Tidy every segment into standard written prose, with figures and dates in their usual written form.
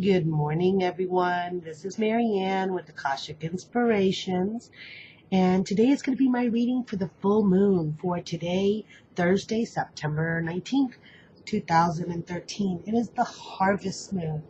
Good morning, everyone. This is Marianne with Akashic Inspirations, and today is going to be my reading for the full moon for today, Thursday, September 19th, 2013. It is the harvest moon,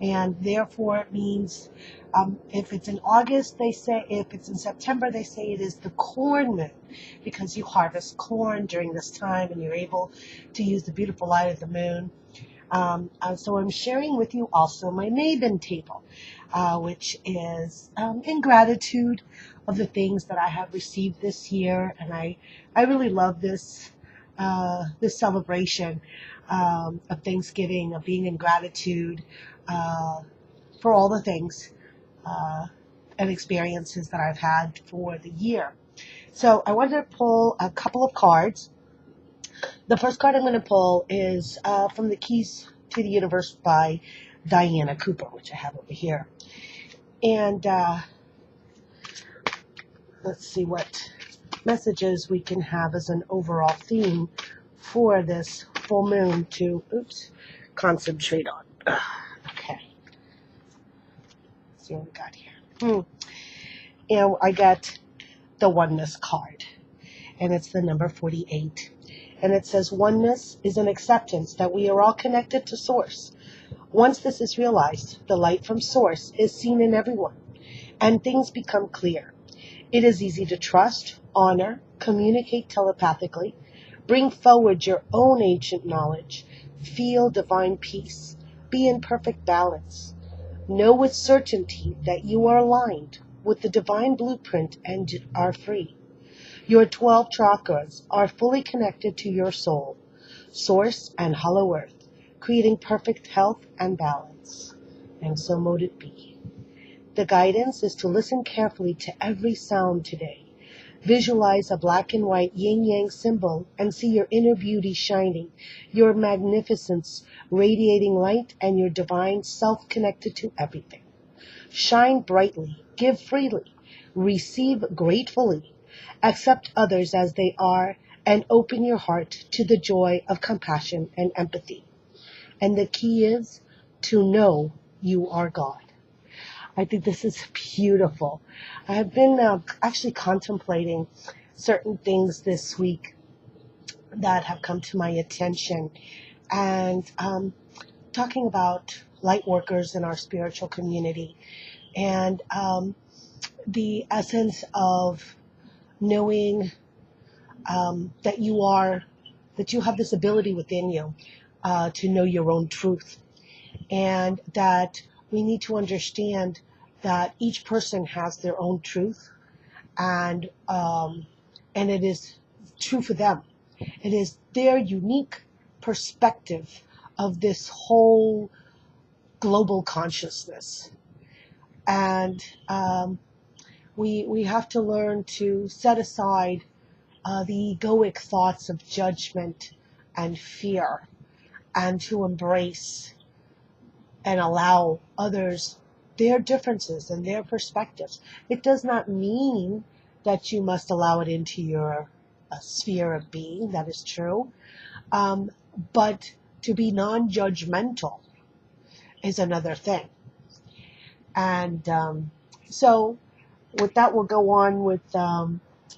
and therefore it means if it's in August, they say, if it's in September, they say it is the corn moon because you harvest corn during this time and you're able to use the beautiful light of the moon. So I'm sharing with you also my Maven table, which is in gratitude of the things that I have received this year, and I really love this celebration of Thanksgiving, of being in gratitude for all the things and experiences that I've had for the year. So I wanted to pull a couple of cards. The first card I'm going to pull is from the Keys to the Universe by Diana Cooper, which I have over here. And let's see what messages we can have as an overall theme for this full moon to, concentrate on. Okay. Let's see what we got here. And I got the Oneness card, and it's the number 48. And it says, oneness is an acceptance that we are all connected to Source. Once this is realized, the light from Source is seen in everyone, and things become clear. It is easy to trust, honor, communicate telepathically, bring forward your own ancient knowledge, feel divine peace, be in perfect balance. Know with certainty that you are aligned with the divine blueprint and are free. Your 12 chakras are fully connected to your soul, Source, and Hollow Earth, creating perfect health and balance. And so mote it be. The guidance is to listen carefully to every sound today. Visualize a black and white yin-yang symbol and see your inner beauty shining, your magnificence radiating light, and your divine self connected to everything. Shine brightly, give freely, receive gratefully. Accept others as they are, and open your heart to the joy of compassion and empathy. And the key is to know you are God. I think this is beautiful. I have been actually contemplating certain things this week that have come to my attention, and talking about light workers in our spiritual community, and the essence of knowing that you have this ability within you to know your own truth, and that we need to understand that each person has their own truth, and it is true for them. It is their unique perspective of this whole global consciousness, and we have to learn to set aside the egoic thoughts of judgment and fear, and to embrace and allow others their differences and their perspectives. It does not mean that you must allow it into your sphere of being. That is true. But to be non-judgmental is another thing. And so with that, we'll go on with, I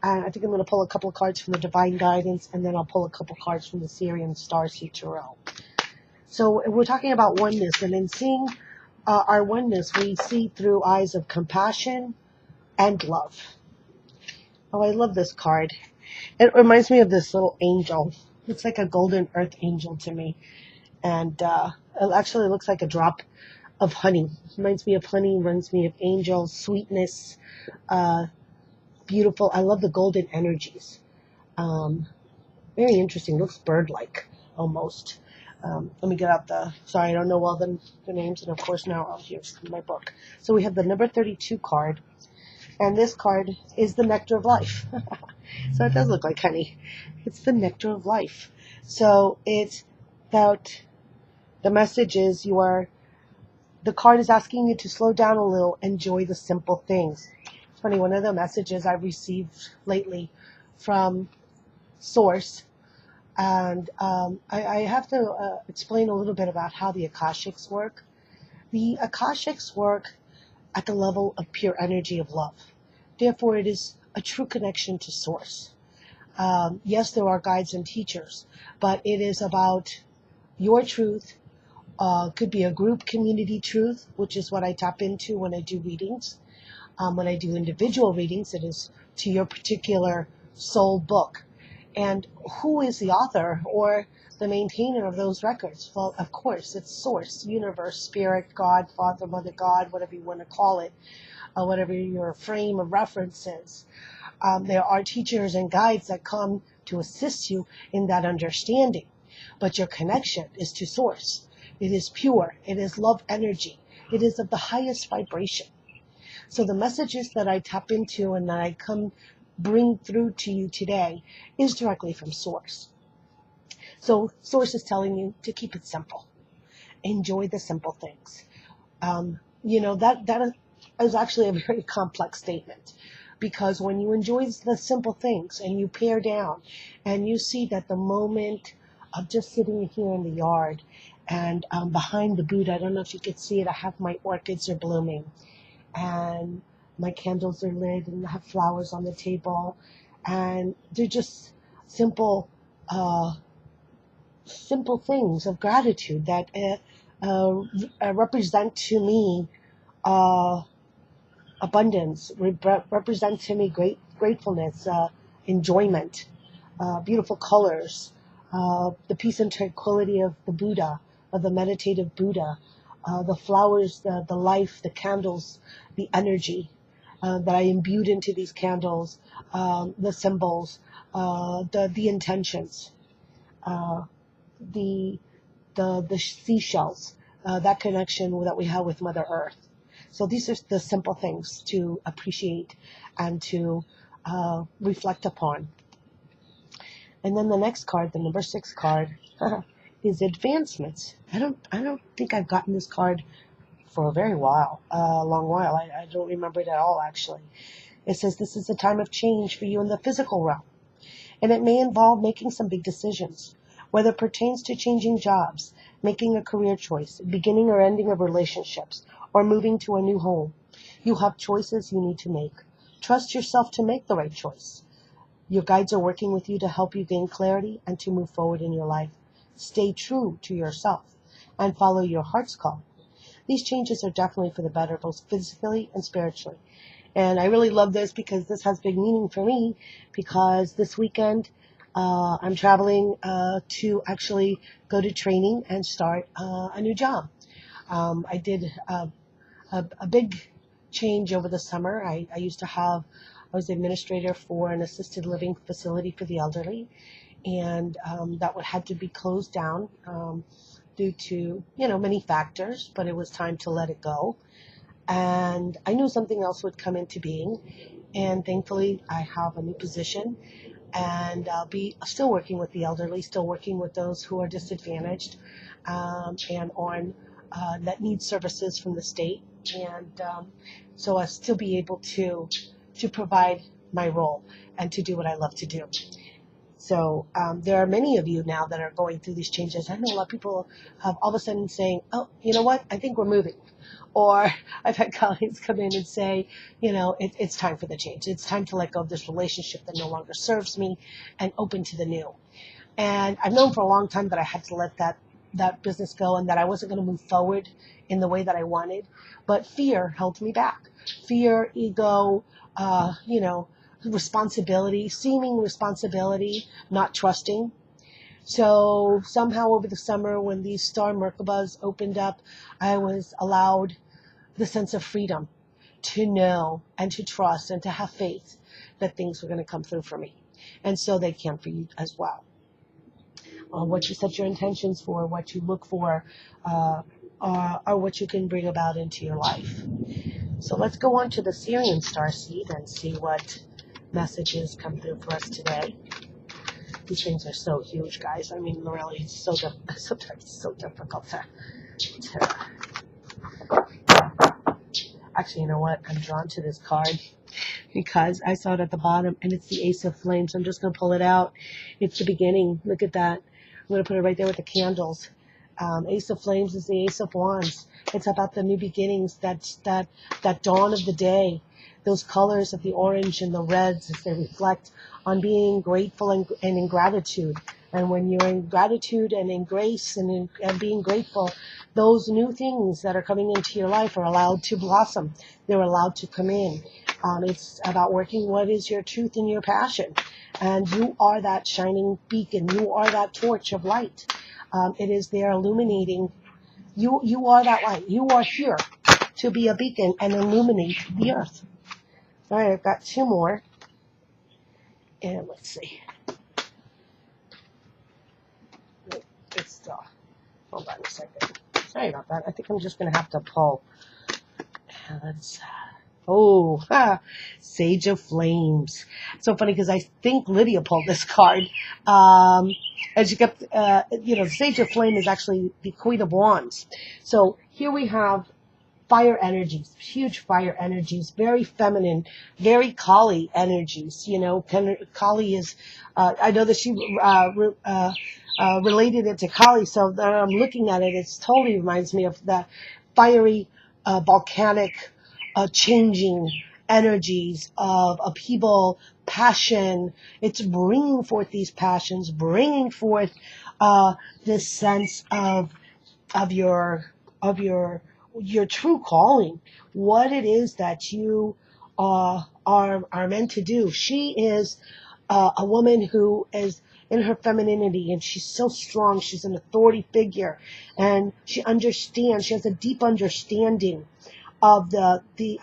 think I'm going to pull a couple of cards from the Divine Guidance, and then I'll pull a couple of cards from the Syrian Starseed Tarot. So we're talking about oneness, and in seeing our oneness, we see through eyes of compassion and love. Oh, I love this card. It reminds me of this little angel. It's like a golden earth angel to me. And it actually looks like a drop of honey. Reminds me of honey, reminds me of angels, sweetness, beautiful. I love the golden energies. Very interesting. Looks bird-like almost. Let me get out sorry, I don't know all the names, and of course now I'll use my book. So we have the number 32 card, and this card is the nectar of life. So it does look like honey. It's the nectar of life. So it's about, the message is the card is asking you to slow down a little, enjoy the simple things. It's funny, one of the messages I've received lately from Source, and I have to explain a little bit about how the Akashics work. The Akashics work at the level of pure energy of love. Therefore, it is a true connection to Source. Yes, there are guides and teachers, but it is about your truth. Could be a group community truth, which is what I tap into when I do readings. When I do individual readings, it is to your particular soul book. And who is the author or the maintainer of those records? Well, of course, it's Source, Universe, Spirit, God, Father, Mother, God, whatever you want to call it, whatever your frame of reference is. There are teachers and guides that come to assist you in that understanding. But your connection is to Source. It is pure. It is love energy. It is of the highest vibration. So the messages that I tap into and that I bring through to you today is directly from Source. So Source is telling you to keep it simple. Enjoy the simple things. That is actually a very complex statement, because when you enjoy the simple things and you pare down and you see that the moment of just sitting here in the yard and behind the Buddha, I don't know if you could see it, I have my orchids are blooming and my candles are lit and I have flowers on the table, and they're just simple things of gratitude that represent to me abundance, represent to me gratefulness, enjoyment, beautiful colors, the peace and tranquility of the Buddha, of the meditative Buddha, the flowers, the life, the candles, the energy that I imbued into these candles, the symbols, the intentions, the seashells, that connection that we have with Mother Earth. So these are the simple things to appreciate and to reflect upon. And then the next card, the number 6 card, is advancements. I don't think I've gotten this card for a very while, a long while. I don't remember it at all, actually. It says this is a time of change for you in the physical realm, and it may involve making some big decisions, whether it pertains to changing jobs, making a career choice, beginning or ending of relationships, or moving to a new home. You have choices you need to make. Trust yourself to make the right choice. Your guides are working with you to help you gain clarity and to move forward in your life. Stay true to yourself and follow your heart's call. These changes are definitely for the better, both physically and spiritually. And I really love this because this has big meaning for me, because this weekend I'm traveling to actually go to training and start a new job. I did a big change over the summer. I was the administrator for an assisted living facility for the elderly, and that had to be closed down due to, many factors, but it was time to let it go. And I knew something else would come into being, and thankfully I have a new position, and I'll be still working with the elderly, still working with those who are disadvantaged, and on that need services from the state, and so I'll still be able to provide my role and to do what I love to do. So there are many of you now that are going through these changes. I know a lot of people have all of a sudden saying, oh, you know what, I think we're moving. Or I've had colleagues come in and say, it's time for the change. It's time to let go of this relationship that no longer serves me and open to the new. And I've known for a long time that I had to let that business go and that I wasn't going to move forward in the way that I wanted. But fear held me back. Fear, ego, responsibility, seeming responsibility, not trusting. So somehow over the summer when these star Merkabahs opened up, I was allowed the sense of freedom to know and to trust and to have faith that things were going to come through for me. And so they can for you as well. What you set your intentions for, what you look for, are what you can bring about into your life. So let's go on to the Syrian Starseed and see what messages come through for us today. These things are so huge, guys. I mean, really, it's sometimes so difficult to... Actually, you know what? I'm drawn to this card because I saw it at the bottom, and it's the Ace of Flames. I'm just going to pull it out. It's the beginning. Look at that. I'm going to put it right there with the candles. Ace of Flames is the Ace of Wands. It's about the new beginnings, that dawn of the day, those colors of the orange and the reds as they reflect on being grateful and in gratitude. And when you're in gratitude and in grace and being grateful, those new things that are coming into your life are allowed to blossom. They're allowed to come in. It's about working what is your truth and your passion. And you are that shining beacon. You are that torch of light. It is there illuminating. You are that light. You are here to be a beacon and illuminate the earth. All right, I've got two more. And let's see. It's hold on a second. Sorry about that. I think I'm just going to have to pull. Let's. Sage of Flames. So funny because I think Lydia pulled this card. As you get, Sage of Flame is actually the Queen of Wands. So here we have fire energies, huge fire energies, very feminine, very Kali energies. Kali is, I know that she related it to Kali, so that I'm looking at it, it totally reminds me of the fiery, volcanic, changing energies of upheaval, passion. It's bringing forth these passions, bringing forth this sense of your true calling, what it is that you are meant to do. She is a woman who is in her femininity, and she's so strong. She's an authority figure, and she understands. She has a deep understanding of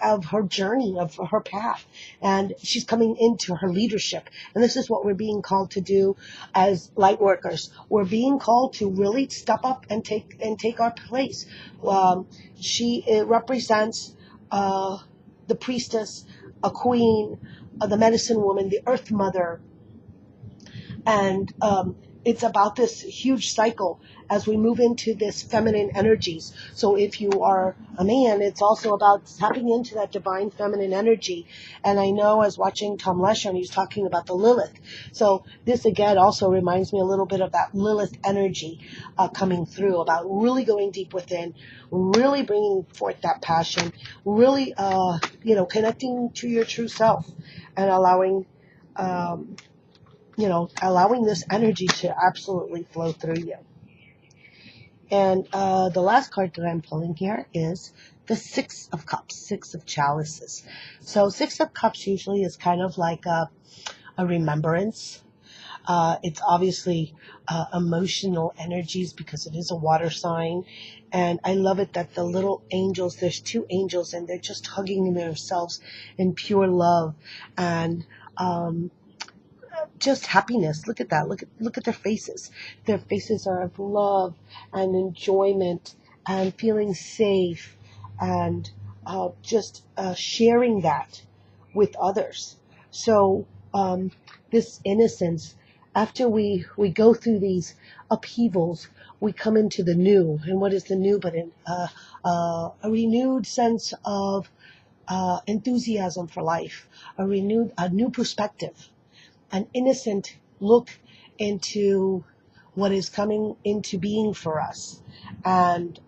of her journey, of her path, and she's coming into her leadership. And this is what we're being called to do as light workers. We're being called to really step up and take our place. It represents the priestess, a queen, the medicine woman, the earth mother, and it's about this huge cycle as we move into this feminine energies. So if you are a man, it's also about tapping into that divine feminine energy. And I know I was watching Tom Lesher, and he was talking about the Lilith. So this again also reminds me a little bit of that Lilith energy coming through, about really going deep within, really bringing forth that passion, really connecting to your true self, and allowing this energy to absolutely flow through you. And the last card that I'm pulling here is the Six of Cups, Six of Chalices. So Six of Cups usually is kind of like a remembrance. It's obviously emotional energies because it is a water sign. And I love it that the little angels, there's two angels, and they're just hugging themselves in pure love. And just happiness. Look at that. Look at their faces. Their faces are of love and enjoyment and feeling safe, and just sharing that with others. So this innocence, after we go through these upheavals, we come into the new. And what is the new but a renewed sense of enthusiasm for life, a new perspective, an innocent look into what is coming into being for us. And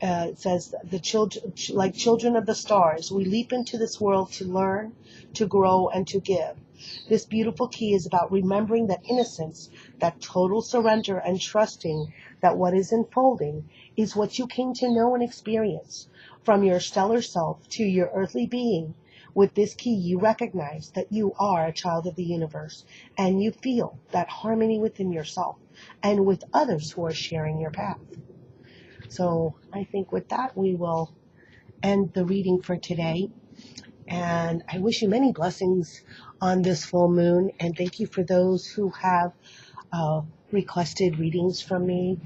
it says, the children, like children of the stars, we leap into this world to learn, to grow, and to give. This beautiful key is about remembering that innocence, that total surrender, and trusting that what is unfolding is what you came to know and experience. From your stellar self to your earthly being, with this key, you recognize that you are a child of the universe, and you feel that harmony within yourself and with others who are sharing your path. So I think with that, we will end the reading for today. And I wish you many blessings on this full moon. And thank you for those who have requested readings from me,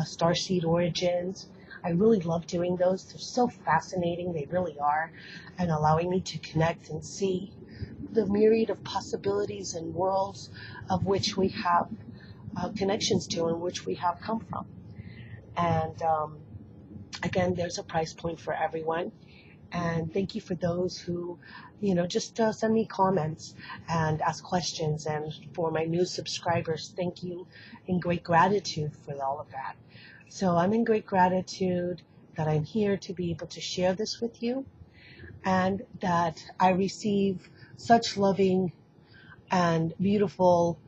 Starseed Origins. I really love doing those. They're so fascinating. They really are. And allowing me to connect and see the myriad of possibilities and worlds of which we have connections to and which we have come from. And again, there's a price point for everyone. And thank you for those who, just send me comments and ask questions. And for my new subscribers, thank you in great gratitude for all of that. So I'm in great gratitude that I'm here to be able to share this with you, and that I receive such loving and beautiful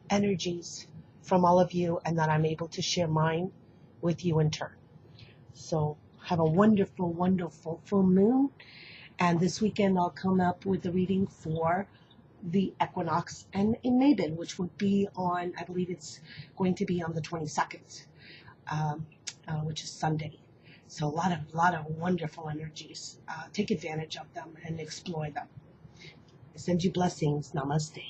energies from all of you, and that I'm able to share mine with you in turn. So have a wonderful, wonderful full moon. And this weekend I'll come up with a reading for the equinox and in Mabon, which would be on, I believe it's going to be on the 22nd, which is Sunday. So a lot of wonderful energies. Take advantage of them and explore them. I send you blessings. Namaste.